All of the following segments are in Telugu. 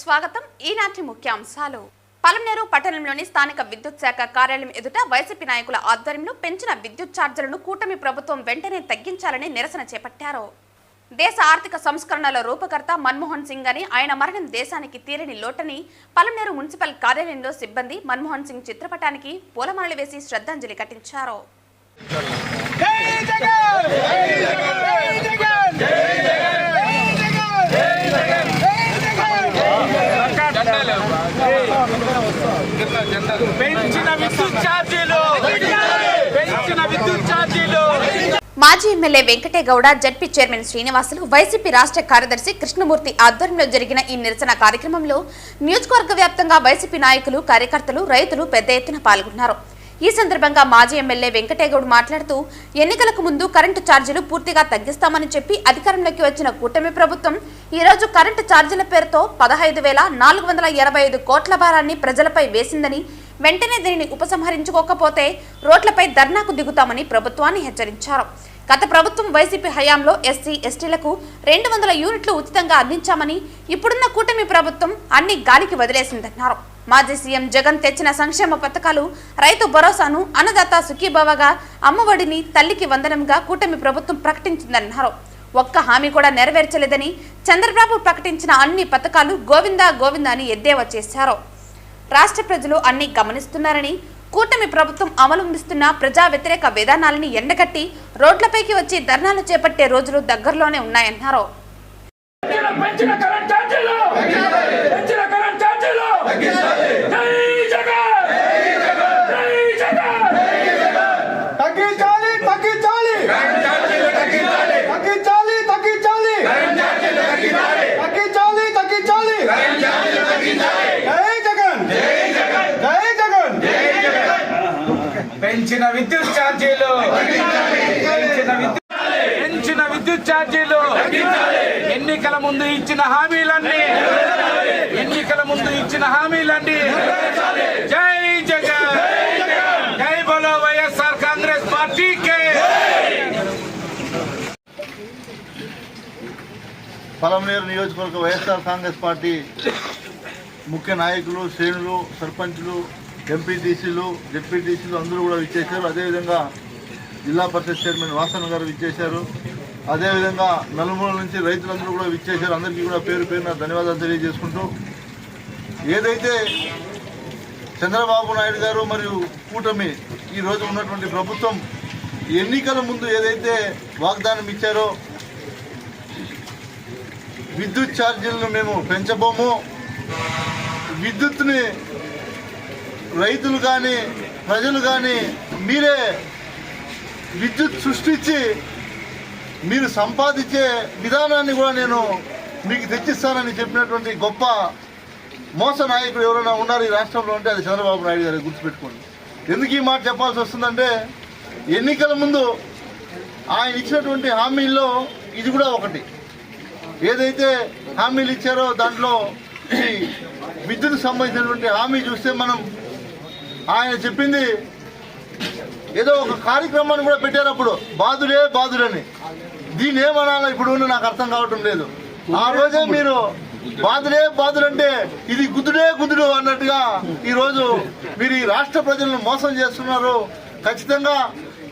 స్వాగతం. ఈనాటి ముఖ్యాంశాలు. పలమనేరు పట్టణంలోని స్థానిక విద్యుత్ శాఖ కార్యాలయం ఎదుట వైసీపీ నాయకుల ఆధ్వర్యంలో పెంచిన విద్యుత్ ఛార్జీలను కూటమి ప్రభుత్వం వెంటనే తగ్గించాలని నిరసన చేపట్టారు. దేశ ఆర్థిక సంస్కరణల రూపకర్త మన్మోహన్ సింగ్ అని, ఆయన మరణం దేశానికి తీరని లోటని పలమనేరు మున్సిపల్ కార్యాలయంలో సిబ్బంది మన్మోహన్ సింగ్ చిత్రపటానికి పూలమాలలు వేసి శ్రద్ధాంజలి ఘటించారు. మాజీ MLA Venkategowda, ZP chairman Srinivasulu, YCP రాష్ట్ర కార్యదర్శి కృష్ణమూర్తి ఆధ్వర్యంలో జరిగిన ఈ నిరసన కార్యక్రమంలో నియోజకవర్గ వ్యాప్తంగా వైసీపీ నాయకులు, కార్యకర్తలు, రైతులు పెద్ద ఎత్తున పాల్గొన్నారు. ఈ సందర్భంగా మాజీ ఎమ్మెల్యే వెంకటేగౌడ్ మాట్లాడుతూ, ఎన్నికలకు ముందు కరెంటు ఛార్జీలు పూర్తిగా తగ్గిస్తామని చెప్పి అధికారంలోకి వచ్చిన కూటమి ప్రభుత్వం ఈ రోజు కరెంటు ఛార్జీల పేరుతో 15,485 కోట్ల భారాన్ని ప్రజలపై వేసిందని, వెంటనే దీనిని ఉపసంహరించుకోకపోతే రోడ్లపై ధర్నాకు దిగుతామని ప్రభుత్వాన్ని హెచ్చరించారు. గత ప్రభుత్వం వైసీపీ హయాంలో ఎస్సీ, ఎస్టీలకు 200 యూనిట్లు ఉచితంగా అందించామని, ఇప్పుడున్న కూటమి ప్రభుత్వం అన్ని గాలికి వదిలేసిందన్నారు. మాజీ సీఎం జగన్ తెచ్చిన సంక్షేమ పథకాలు, రైతు భరోసాను, అన్నదాత సుఖీభవగా, అమ్మఒడిని, తల్లికి వందనంగా కూటమి ప్రభుత్వం ప్రకటించిందన్నారు. ఒక్క హామీ కూడా నెరవేర్చలేదని, చంద్రబాబు ప్రకటించిన అన్ని పథకాలు గోవిందా గోవిందా అని ఎద్దేవా చేశారు. రాష్ట్ర ప్రజలు అన్ని గమనిస్తున్నారని, కూటమి ప్రభుత్వం అవలంబిస్తున్న ప్రజా వ్యతిరేక విధానాలని ఎండగట్టి రోడ్లపైకి వచ్చి ధర్నాలు చేపట్టే రోజులు దగ్గరలోనే ఉన్నాయన్నారు. పెంచిన విద్యుత్ ఛార్జీలు, పెంచిన విద్యుత్ ఛార్జీలు, ఎన్నికల ముందు ఇచ్చిన హామీలన్నీ, ఎన్నికల ముందు ఇచ్చిన హామీలన్నీ. జై జగన్, జై బోలో వైఎస్ఆర్ కాంగ్రెస్ పార్టీకే. పలమనేరు నియోజకవర్గ వైఎస్ఆర్ కాంగ్రెస్ పార్టీ ముఖ్య నాయకులు, శ్రేణులు, సర్పంచులు, ఎంపీటీసీలు, జెడ్పీటీసీలు అందరూ కూడా విచ్చేశారు. అదేవిధంగా జిల్లా పరిషత్ చైర్మన్ వాసన్ గారు విచ్చేశారు. అదేవిధంగా నలుమూల నుంచి రైతులందరూ కూడా విచ్చేశారు. అందరికీ కూడా పేరు పేరున ధన్యవాదాలు తెలియజేసుకుంటూ, ఏదైతే చంద్రబాబు నాయుడు గారు మరియు కూటమి ఈరోజు ఉన్నటువంటి ప్రభుత్వం ఎన్నికల ముందు ఏదైతే వాగ్దానం ఇచ్చారో, విద్యుత్ ఛార్జీలను మేము పెంచబోము, విద్యుత్ని రైతులు కానీ ప్రజలు కానీ మీరే విద్యుత్ సృష్టించి మీరు సంపాదించే విధానాన్ని కూడా నేను మీకు తెచ్చిస్తానని చెప్పినటువంటి గొప్ప మోస నాయకుడు ఎవరైనా ఉన్నారు ఈ రాష్ట్రంలో అంటే అది చంద్రబాబు నాయుడు గారు, గుర్తుపెట్టుకోండి. ఎందుకు ఈ మాట చెప్పాల్సి వస్తుందంటే, ఎన్నికల ముందు ఆయన ఇచ్చినటువంటి హామీల్లో ఇది కూడా ఒకటి. ఏదైతే హామీలు ఇచ్చారో దాంట్లో ఈ విద్యుత్ సంబంధించినటువంటి హామీ చూస్తే మనం, ఆయన చెప్పింది ఏదో ఒక కార్యక్రమాన్ని కూడా పెట్టారు అప్పుడు, బాధుడే బాధుడని. దీన్ని ఏమనాలో ఇప్పుడు నాకు అర్థం కావటం లేదు. ఆ రోజే మీరు బాధుడే బాధుడంటే ఇది గుద్దుడే గుద్దుడు అన్నట్టుగా ఈరోజు మీరు ఈ రాష్ట్ర ప్రజలను మోసం చేస్తున్నారు. ఖచ్చితంగా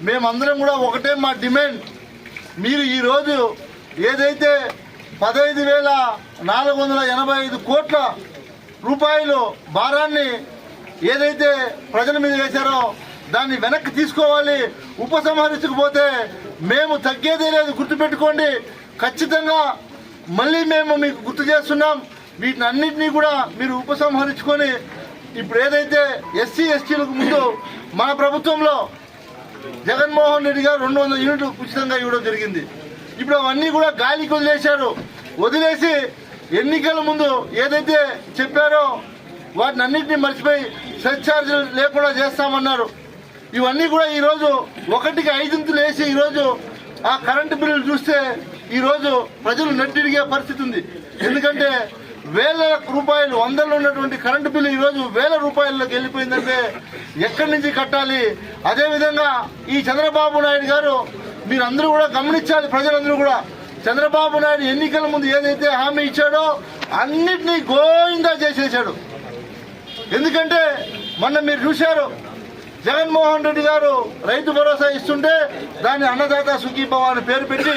మేమందరం కూడా ఒకటే మా డిమాండ్, మీరు ఈరోజు ఏదైతే 15,485 కోట్ల రూపాయలు భారాన్ని ఏదైతే ప్రజల మీద వేశారో దాన్ని వెనక్కి తీసుకోవాలి. ఉపసంహరించకపోతే మేము తగ్గేదే లేదు, గుర్తుపెట్టుకోండి. ఖచ్చితంగా మళ్ళీ మేము మీకు గుర్తు చేస్తున్నాం, వీటిని అన్నింటినీ కూడా మీరు ఉపసంహరించుకొని, ఇప్పుడు ఏదైతే ఎస్సీ ఎస్టీలకు ముందు మన ప్రభుత్వంలో జగన్మోహన్ రెడ్డి గారు 200 యూనిట్లు ఉచితంగా ఇవ్వడం జరిగింది. ఇప్పుడు అవన్నీ కూడా గాలికి వదిలేశారు. వదిలేసి ఎన్నికల ముందు ఏదైతే చెప్పారో వాటిని అన్నింటినీ మర్చిపోయి సెస్ ఛార్జీలు లేకుండా చేస్తామన్నారు. ఇవన్నీ కూడా ఈరోజు 1కి 5 వేసి ఈరోజు ఆ కరెంటు బిల్లులు చూస్తే ఈరోజు ప్రజలు నెట్టిరిగే పరిస్థితి ఉంది. ఎందుకంటే వేల రూపాయలు, వందల్లో ఉన్నటువంటి కరెంటు బిల్లు ఈరోజు వేల రూపాయల్లోకి వెళ్ళిపోయిందంటే ఎక్కడి నుంచి కట్టాలి? అదేవిధంగా ఈ చంద్రబాబు నాయుడు గారు మీరందరూ కూడా గమనించాలి, ప్రజలందరూ కూడా చంద్రబాబు నాయుడు ఎన్నికల ముందు ఏదైతే హామీ ఇచ్చాడో అన్నిటినీ గోయిందా చేసేసాడు. ఎందుకంటే మొన్న మీరు చూశారు, జగన్మోహన్ రెడ్డి గారు రైతు భరోసా ఇస్తుంటే దాన్ని అన్నదాత సుఖీభవ అని పేరు పెట్టి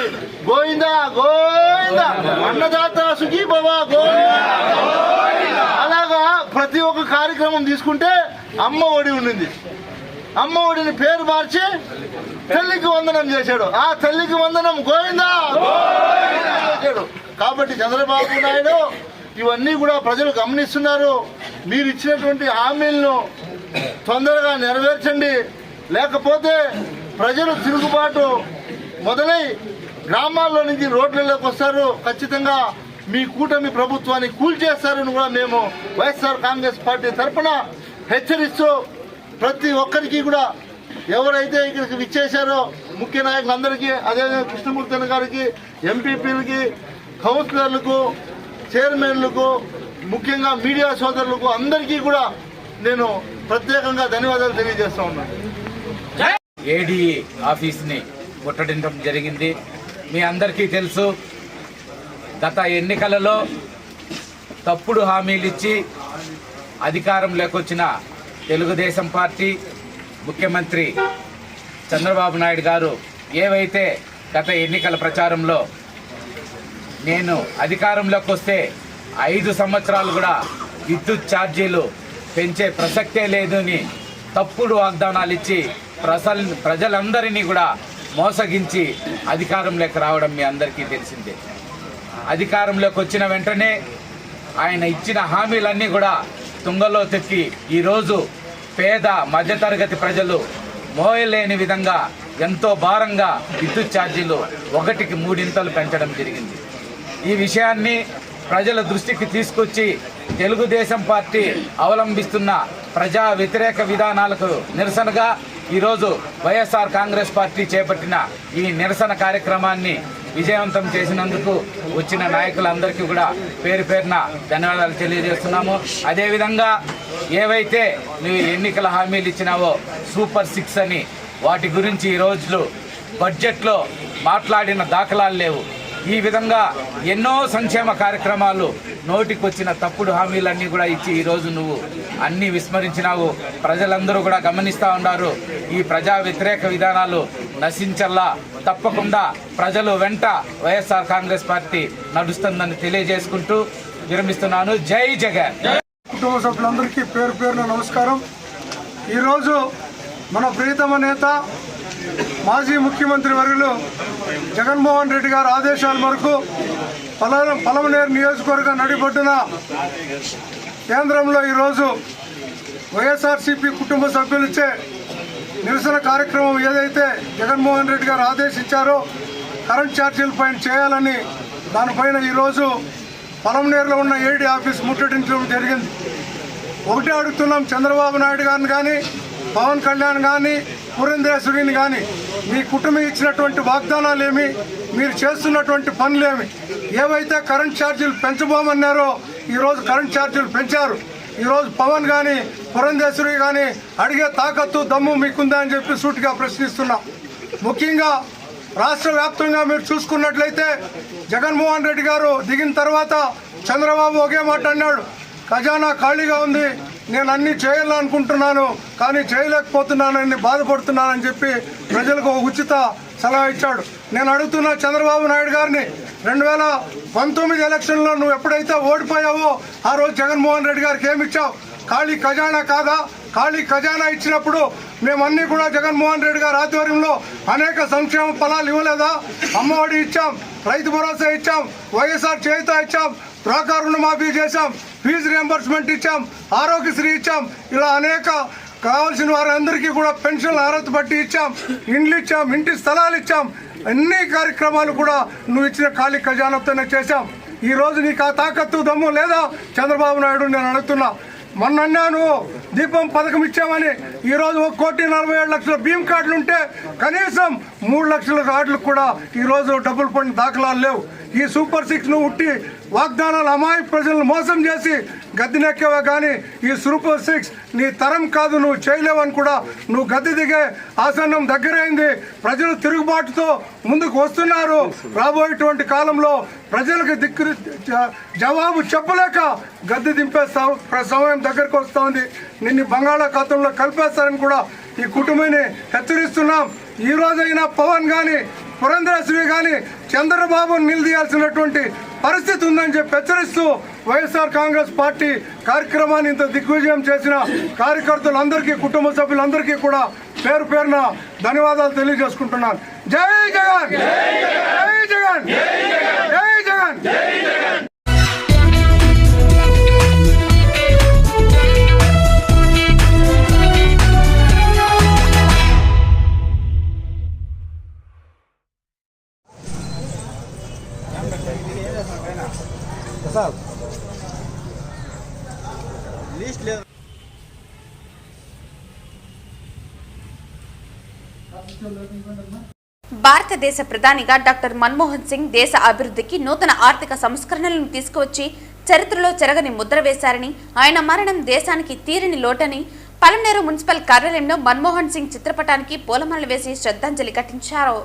గోయిందా గోయిందా అన్నదాత సుఖీభవ గోయిందా. అలాగా ప్రతి ఒక్క కార్యక్రమం తీసుకుంటే అమ్మ ఒడి ఉండింది, అమ్మ ఒడిని పేరు మార్చి తల్లికి వందనం చేశాడు. ఆ తల్లికి వందనం గోయిందా చేశాడు. కాబట్టి చంద్రబాబు నాయుడు ఇవన్నీ కూడా ప్రజలు గమనిస్తున్నారు. మీరు ఇచ్చినటువంటి హామీలను తొందరగా నెరవేర్చండి, లేకపోతే ప్రజలు తిరుగుబాటు మొదలై గ్రామాల్లో నుంచి రోడ్లలోకి వస్తారు. ఖచ్చితంగా మీ కూటమి ప్రభుత్వాన్ని కూల్చేస్తారని కూడా మేము వైఎస్ఆర్ కాంగ్రెస్ పార్టీ తరఫున హెచ్చరిస్తూ ప్రతి ఒక్కరికి కూడా ఎవరైతే ఇక్కడికి విచ్చేశారో ముఖ్య నాయకులందరికీ, అదేవిధంగా కృష్ణమూర్తి గారికి, ఎంపీపీలకి, కౌన్సిలర్లకు, చైర్మన్లకు, ముఖ్యంగా మీడియా సోదరులకు అందరికీ కూడా నేను ప్రత్యేకంగా ధన్యవాదాలు తెలియజేస్తా ఉన్నాను. ఏడీఈ ఆఫీస్ని ముట్టడించడం జరిగింది. మీ అందరికీ తెలుసు, గత ఎన్నికలలో తప్పుడు హామీలు ఇచ్చి అధికారంలోకి వచ్చిన తెలుగుదేశం పార్టీ ముఖ్యమంత్రి చంద్రబాబు నాయుడు గారు ఏవైతే గత ఎన్నికల ప్రచారంలో నేను అధికారంలోకి వస్తే 5 సంవత్సరాలు కూడా విద్యుత్ ఛార్జీలు పెంచే ప్రసక్తే లేదు అని తప్పుడు వాగ్దానాలు ఇచ్చి ప్రజలందరినీ కూడా మోసగించి అధికారంలోకి రావడం మీ అందరికీ తెలిసిందే. అధికారంలోకి వచ్చిన వెంటనే ఆయన ఇచ్చిన హామీలన్నీ కూడా తుంగలో తెప్పి ఈరోజు పేద మధ్యతరగతి ప్రజలు మోయలేని విధంగా ఎంతో భారంగా విద్యుత్ ఛార్జీలు 1కి 3 పెంచడం జరిగింది. ఈ విషయాన్ని ప్రజల దృష్టికి తీసుకొచ్చి తెలుగుదేశం పార్టీ అవలంబిస్తున్న ప్రజా వ్యతిరేక విధానాలకు నిరసనగా ఈరోజు వైఎస్ఆర్ కాంగ్రెస్ పార్టీ చేపట్టిన ఈ నిరసన కార్యక్రమాన్ని విజయవంతం చేసినందుకు వచ్చిన నాయకులందరికీ కూడా పేరు పేరున ధన్యవాదాలు తెలియజేస్తున్నాము. అదేవిధంగా ఏవైతే నువ్వు ఎన్నికల హామీలు ఇచ్చినావో సూపర్ 6 అని వాటి గురించి ఈ రోజు బడ్జెట్లో మాట్లాడిన దాఖలాలు లేవు. ఈ విధంగా ఎన్నో సంక్షేమ కార్యక్రమాలు నోటికొచ్చిన తప్పుడు హామీలన్నీ కూడా ఇచ్చి ఈరోజు నువ్వు అన్నీ విస్మరించినావు. ప్రజలందరూ కూడా గమనిస్తూ ఉన్నారు. ఈ ప్రజా వ్యతిరేక విధానాలు నశించల్లా తప్పకుండా ప్రజలు వెంట వైఎస్ఆర్ కాంగ్రెస్ పార్టీ నడుస్తుందని తెలియజేసుకుంటూ విరమిస్తున్నాను. జై జగన్. కుటుంబ సభ్యులందరికీ పేరు పేరున నమస్కారం. ఈరోజు మన ప్రియతమ నేత మాజీ ముఖ్యమంత్రి వర్యులు జగన్మోహన్ రెడ్డి గారి ఆదేశాల మేరకు పలమనేరు నియోజకవర్గ నడిబొడ్డున కేంద్రంలో ఈరోజు వైఎస్ఆర్సీపీ కుటుంబ సభ్యులచే నిరసన కార్యక్రమం ఏదైతే జగన్మోహన్ రెడ్డి గారు ఆదేశించారో కరెంట్ ఛార్జీల పైన చేయాలని దానిపైన ఈరోజు పలమనేరులో ఉన్న ఏడీ ఆఫీస్ ముట్టడించడం జరిగింది. ఒకటే అడుగుతున్నాం, చంద్రబాబు నాయుడు గారిని కానీ, పవన్ కళ్యాణ్ కానీ, పురంధేశ్వరిని కానీ, మీ కుటుంబం ఇచ్చినటువంటి వాగ్దానాలు ఏమి, మీరు చేస్తున్నటువంటి పనులేమి? ఏవైతే కరెంట్ ఛార్జీలు పెంచబోమన్నారో ఈరోజు కరెంట్ ఛార్జీలు పెంచారు. ఈరోజు పవన్ కానీ, పురంధేశ్వరి కానీ అడిగే తాకత్తు దమ్ము మీకుందా అని చెప్పి సూటిగా ప్రశ్నిస్తున్నాం. ముఖ్యంగా రాష్ట్ర వ్యాప్తంగా మీరు చూసుకున్నట్లయితే జగన్మోహన్ రెడ్డి గారు దిగిన తర్వాత చంద్రబాబు ఒకే మాట అన్నాడు, ఖజానా ఖాళీగా ఉంది, నేను అన్నీ చేయాలనుకుంటున్నాను కానీ చేయలేకపోతున్నానని బాధపడుతున్నానని చెప్పి ప్రజలకు ఒక ఉచిత సలహా ఇచ్చాడు. నేను అడుగుతున్నా చంద్రబాబు నాయుడు గారిని, 2019 ఎలక్షన్లో నువ్వు ఎప్పుడైతే ఓడిపోయావో ఆ రోజు జగన్మోహన్ రెడ్డి గారికి ఏమి ఇచ్చావు? ఖాళీ ఖజానా కాదా? ఖాళీ ఖజానా ఇచ్చినప్పుడు మేమన్నీ కూడా జగన్మోహన్ రెడ్డి గారి ఆధ్వర్యంలో అనేక సంక్షేమ ఫలాలు ఇవ్వలేదా? అమ్మఒడి ఇచ్చాం, రైతు భరోసా ఇచ్చాం, వైఎస్ఆర్ చేయుత ఇచ్చాం, డ్వాక్రా రుణమాఫీ చేశాం, ఫీజు రియంబర్స్మెంట్ ఇచ్చాం, ఆరోగ్యశ్రీ ఇచ్చాం, ఇలా అనేక కావాల్సిన వారందరికీ కూడా పెన్షన్లు అర్హత బట్టి ఇచ్చాం, ఇండ్లు ఇచ్చాం, ఇంటి స్థలాలు ఇచ్చాం. అన్ని కార్యక్రమాలు కూడా నువ్వు ఇచ్చిన ఖాళీ ఖజానాతోనే చేశాం. ఈరోజు నీకు ఆ తాకత్తు దమ్ము లేదా చంద్రబాబు నాయుడు? నేను అడుగుతున్నా. మొన్న అన్నాను దీపం పథకం ఇచ్చామని. ఈరోజు 1,47,00,000 భీమ్ కార్డులు ఉంటే కనీసం 3 లక్షల కార్డులు కూడా ఈరోజు డబ్బులు పడిన దాఖలాలు లేవు. ఈ సూపర్ 6 ను ఉట్టి వాగ్దానాలు అమాయక ప్రజలను మోసం చేసి గద్దెనెక్కేవా కానీ ఈ సూపర్ 6 నీ తరం కాదు, నువ్వు చేయలేవని కూడా నువ్వు గద్దె దిగే ఆసన్నం దగ్గరైంది. ప్రజలు తిరుగుబాటుతో ముందుకు వస్తున్నారు. రాబోయేటువంటి కాలంలో ప్రజలకు జవాబు చెప్పలేక గద్దె దింపేస్తావు. సమయం దగ్గరకు వస్తుంది. నిన్ను బంగాళాఖాతంలో కలిపేస్తారని కూడా ఈ కుటుంబాన్ని హెచ్చరిస్తున్నాం. ఈ రోజైనా పవన్ కానీ పురంధరేశ్వరి కానీ చంద్రబాబును నిలదీయాల్సినటువంటి పరిస్థితి ఉందని చెప్పి హెచ్చరిస్తూ వైఎస్ఆర్ కాంగ్రెస్ పార్టీ కార్యక్రమాన్ని ఇంత దిగ్విజయం చేసిన కార్యకర్తలందరికీ, కుటుంబ సభ్యులందరికీ కూడా పేరు పేరున ధన్యవాదాలు తెలియజేసుకుంటున్నాను. జై జగన్, జై జగన్, జై జగన్. భారతదేశ ప్రధానిగా డాక్టర్ మన్మోహన్ సింగ్ దేశ అభివృద్ధికి నూతన ఆర్థిక సంస్కరణలను తీసుకువచ్చి చరిత్రలో చెరగని ముద్ర వేశారని, ఆయన మరణం దేశానికి తీరని లోటని పలమనేరు మున్సిపల్ కార్యాలయంలో మన్మోహన్ సింగ్ చిత్రపటానికి పూలమాలలు వేసి శ్రద్ధాంజలి ఘటించారు.